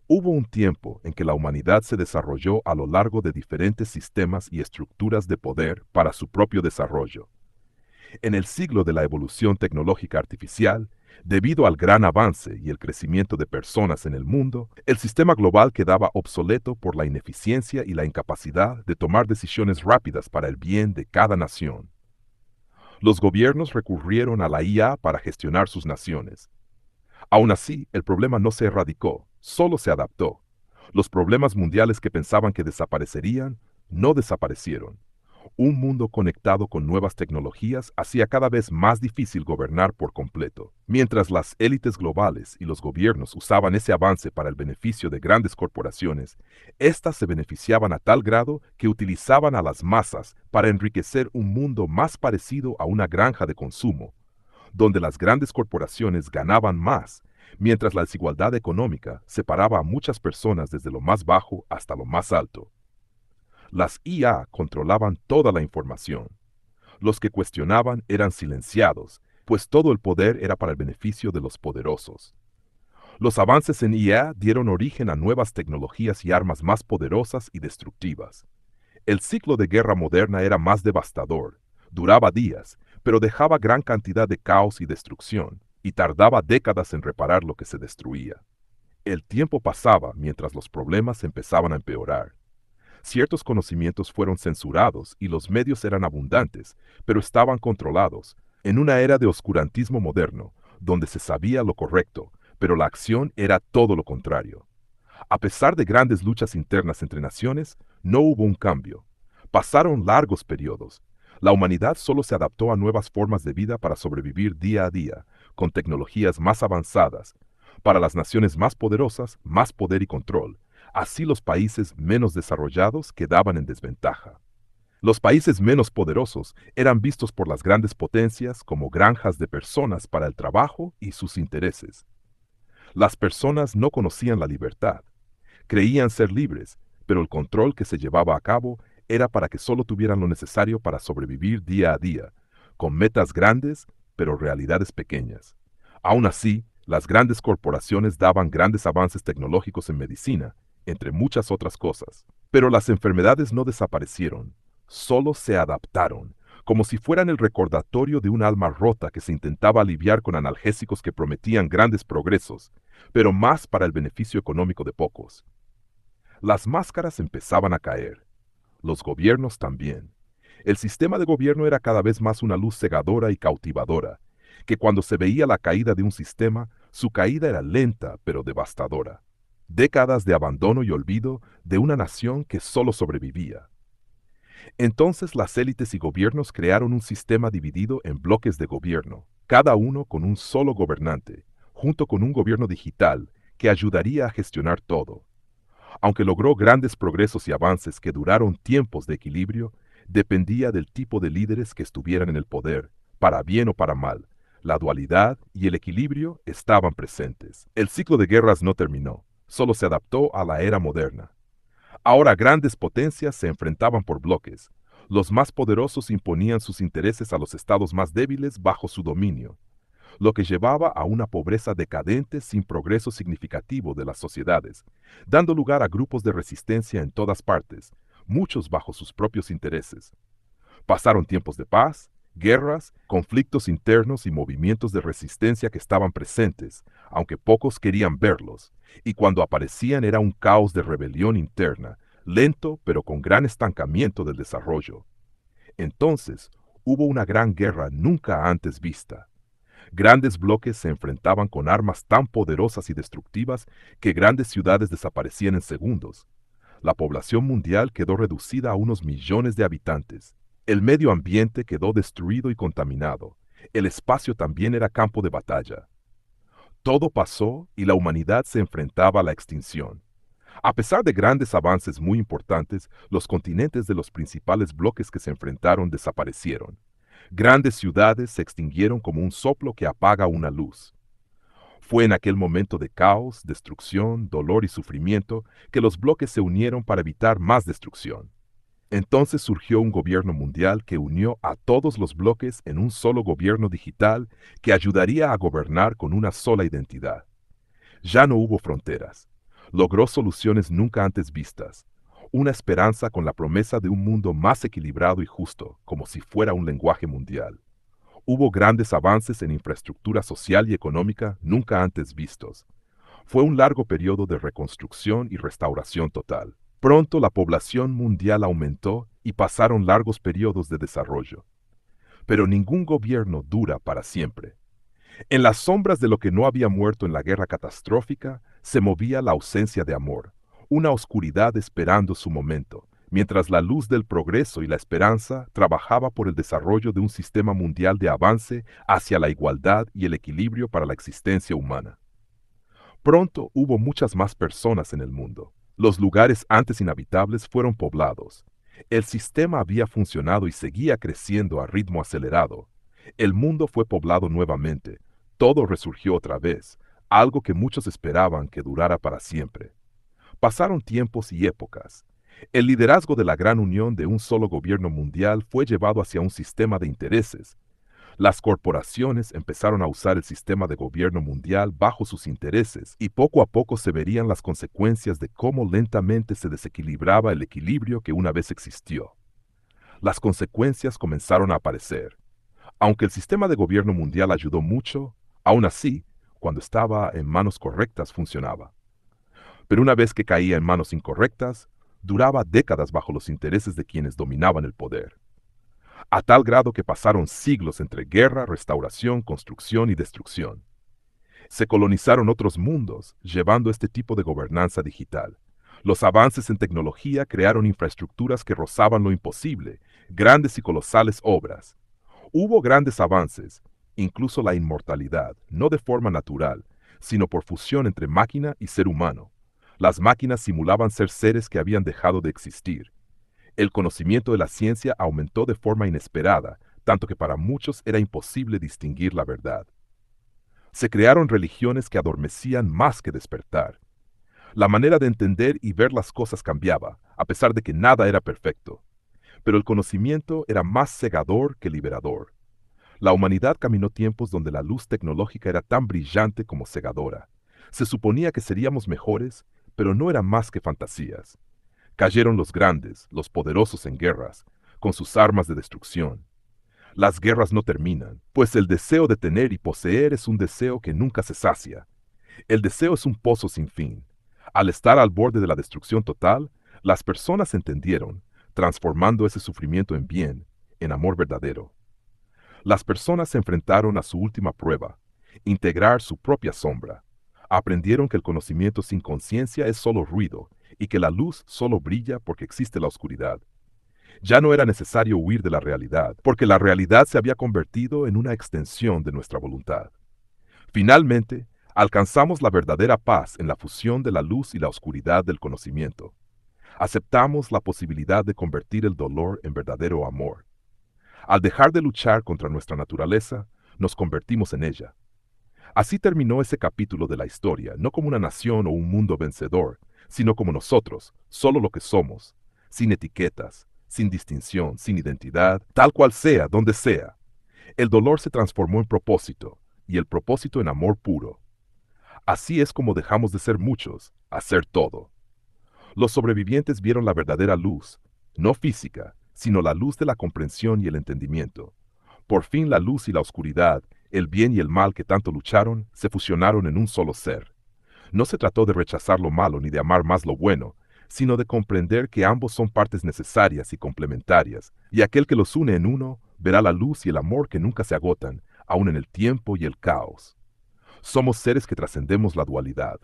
Hubo un tiempo en que la humanidad se desarrolló a lo largo de diferentes sistemas y estructuras de poder para su propio desarrollo. En el siglo de la evolución tecnológica artificial, debido al gran avance y el crecimiento de personas en el mundo, el sistema global quedaba obsoleto por la ineficiencia y la incapacidad de tomar decisiones rápidas para el bien de cada nación. Los gobiernos recurrieron a la IA para gestionar sus naciones. Aún así, el problema no se erradicó, solo se adaptó. Los problemas mundiales que pensaban que desaparecerían, no desaparecieron. Un mundo conectado con nuevas tecnologías hacía cada vez más difícil gobernar por completo. Mientras las élites globales y los gobiernos usaban ese avance para el beneficio de grandes corporaciones, éstas se beneficiaban a tal grado que utilizaban a las masas para enriquecer un mundo más parecido a una granja de consumo, donde las grandes corporaciones ganaban más, mientras la desigualdad económica separaba a muchas personas desde lo más bajo hasta lo más alto. Las IA controlaban toda la información. Los que cuestionaban eran silenciados, pues todo el poder era para el beneficio de los poderosos. Los avances en IA dieron origen a nuevas tecnologías y armas más poderosas y destructivas. El ciclo de guerra moderna era más devastador, duraba días, pero dejaba gran cantidad de caos y destrucción, y tardaba décadas en reparar lo que se destruía. El tiempo pasaba mientras los problemas empezaban a empeorar. Ciertos conocimientos fueron censurados y los medios eran abundantes, pero estaban controlados, en una era de oscurantismo moderno, donde se sabía lo correcto, pero la acción era todo lo contrario. A pesar de grandes luchas internas entre naciones, no hubo un cambio. Pasaron largos periodos. La humanidad solo se adaptó a nuevas formas de vida para sobrevivir día a día, con tecnologías más avanzadas. Para las naciones más poderosas, más poder y control. Así los países menos desarrollados quedaban en desventaja. Los países menos poderosos eran vistos por las grandes potencias como granjas de personas para el trabajo y sus intereses. Las personas no conocían la libertad. Creían ser libres, pero el control que se llevaba a cabo era para que solo tuvieran lo necesario para sobrevivir día a día, con metas grandes, pero realidades pequeñas. Aún así, las grandes corporaciones daban grandes avances tecnológicos en medicina, entre muchas otras cosas. Pero las enfermedades no desaparecieron, solo se adaptaron, como si fueran el recordatorio de un alma rota que se intentaba aliviar con analgésicos que prometían grandes progresos, pero más para el beneficio económico de pocos. Las máscaras empezaban a caer, los gobiernos también. El sistema de gobierno era cada vez más una luz cegadora y cautivadora, que cuando se veía la caída de un sistema, su caída era lenta pero devastadora. Décadas de abandono y olvido de una nación que solo sobrevivía. Entonces las élites y gobiernos crearon un sistema dividido en bloques de gobierno, cada uno con un solo gobernante, junto con un gobierno digital que ayudaría a gestionar todo. Aunque logró grandes progresos y avances que duraron tiempos de equilibrio, dependía del tipo de líderes que estuvieran en el poder, para bien o para mal. La dualidad y el equilibrio estaban presentes. El ciclo de guerras no terminó, solo se adaptó a la era moderna. Ahora grandes potencias se enfrentaban por bloques. Los más poderosos imponían sus intereses a los estados más débiles bajo su dominio, lo que llevaba a una pobreza decadente sin progreso significativo de las sociedades, dando lugar a grupos de resistencia en todas partes, muchos bajo sus propios intereses. Pasaron tiempos de paz, guerras, conflictos internos y movimientos de resistencia que estaban presentes, aunque pocos querían verlos, y cuando aparecían era un caos de rebelión interna, lento pero con gran estancamiento del desarrollo. Entonces, hubo una gran guerra nunca antes vista. Grandes bloques se enfrentaban con armas tan poderosas y destructivas que grandes ciudades desaparecían en segundos. La población mundial quedó reducida a unos millones de habitantes. El medio ambiente quedó destruido y contaminado. El espacio también era campo de batalla. Todo pasó y la humanidad se enfrentaba a la extinción. A pesar de grandes avances muy importantes, los continentes de los principales bloques que se enfrentaron desaparecieron. Grandes ciudades se extinguieron como un soplo que apaga una luz. Fue en aquel momento de caos, destrucción, dolor y sufrimiento que los bloques se unieron para evitar más destrucción. Entonces surgió un gobierno mundial que unió a todos los bloques en un solo gobierno digital que ayudaría a gobernar con una sola identidad. Ya no hubo fronteras. Logró soluciones nunca antes vistas, una esperanza con la promesa de un mundo más equilibrado y justo, como si fuera un lenguaje mundial. Hubo grandes avances en infraestructura social y económica nunca antes vistos. Fue un largo periodo de reconstrucción y restauración total. Pronto la población mundial aumentó y pasaron largos periodos de desarrollo. Pero ningún gobierno dura para siempre. En las sombras de lo que no había muerto en la guerra catastrófica, se movía la ausencia de amor, una oscuridad esperando su momento, mientras la luz del progreso y la esperanza trabajaba por el desarrollo de un sistema mundial de avance hacia la igualdad y el equilibrio para la existencia humana. Pronto hubo muchas más personas en el mundo. Los lugares antes inhabitables fueron poblados. El sistema había funcionado y seguía creciendo a ritmo acelerado. El mundo fue poblado nuevamente. Todo resurgió otra vez, algo que muchos esperaban que durara para siempre. Pasaron tiempos y épocas. El liderazgo de la gran unión de un solo gobierno mundial fue llevado hacia un sistema de intereses. Las corporaciones empezaron a usar el sistema de gobierno mundial bajo sus intereses y poco a poco se verían las consecuencias de cómo lentamente se desequilibraba el equilibrio que una vez existió. Las consecuencias comenzaron a aparecer. Aunque el sistema de gobierno mundial ayudó mucho, aún así, cuando estaba en manos correctas funcionaba. Pero una vez que caía en manos incorrectas, duraba décadas bajo los intereses de quienes dominaban el poder. A tal grado que pasaron siglos entre guerra, restauración, construcción y destrucción. Se colonizaron otros mundos, llevando este tipo de gobernanza digital. Los avances en tecnología crearon infraestructuras que rozaban lo imposible, grandes y colosales obras. Hubo grandes avances, incluso la inmortalidad, no de forma natural, sino por fusión entre máquina y ser humano. Las máquinas simulaban ser seres que habían dejado de existir. El conocimiento de la ciencia aumentó de forma inesperada, tanto que para muchos era imposible distinguir la verdad. Se crearon religiones que adormecían más que despertar. La manera de entender y ver las cosas cambiaba, a pesar de que nada era perfecto. Pero el conocimiento era más cegador que liberador. La humanidad caminó tiempos donde la luz tecnológica era tan brillante como cegadora. Se suponía que seríamos mejores, pero no eran más que fantasías. Cayeron los grandes, los poderosos en guerras, con sus armas de destrucción. Las guerras no terminan, pues el deseo de tener y poseer es un deseo que nunca se sacia. El deseo es un pozo sin fin. Al estar al borde de la destrucción total, las personas entendieron, transformando ese sufrimiento en bien, en amor verdadero. Las personas se enfrentaron a su última prueba, integrar su propia sombra. Aprendieron que el conocimiento sin conciencia es solo ruido y que la luz solo brilla porque existe la oscuridad. Ya no era necesario huir de la realidad, porque la realidad se había convertido en una extensión de nuestra voluntad. Finalmente, alcanzamos la verdadera paz en la fusión de la luz y la oscuridad del conocimiento. Aceptamos la posibilidad de convertir el dolor en verdadero amor. Al dejar de luchar contra nuestra naturaleza, nos convertimos en ella. Así terminó ese capítulo de la historia, no como una nación o un mundo vencedor, sino como nosotros, solo lo que somos, sin etiquetas, sin distinción, sin identidad, tal cual sea, donde sea. El dolor se transformó en propósito, y el propósito en amor puro. Así es como dejamos de ser muchos, a ser todo. Los sobrevivientes vieron la verdadera luz, no física, sino la luz de la comprensión y el entendimiento. Por fin la luz y la oscuridad, el bien y el mal que tanto lucharon, se fusionaron en un solo ser. No se trató de rechazar lo malo ni de amar más lo bueno, sino de comprender que ambos son partes necesarias y complementarias, y aquel que los une en uno verá la luz y el amor que nunca se agotan, aun en el tiempo y el caos. Somos seres que trascendemos la dualidad,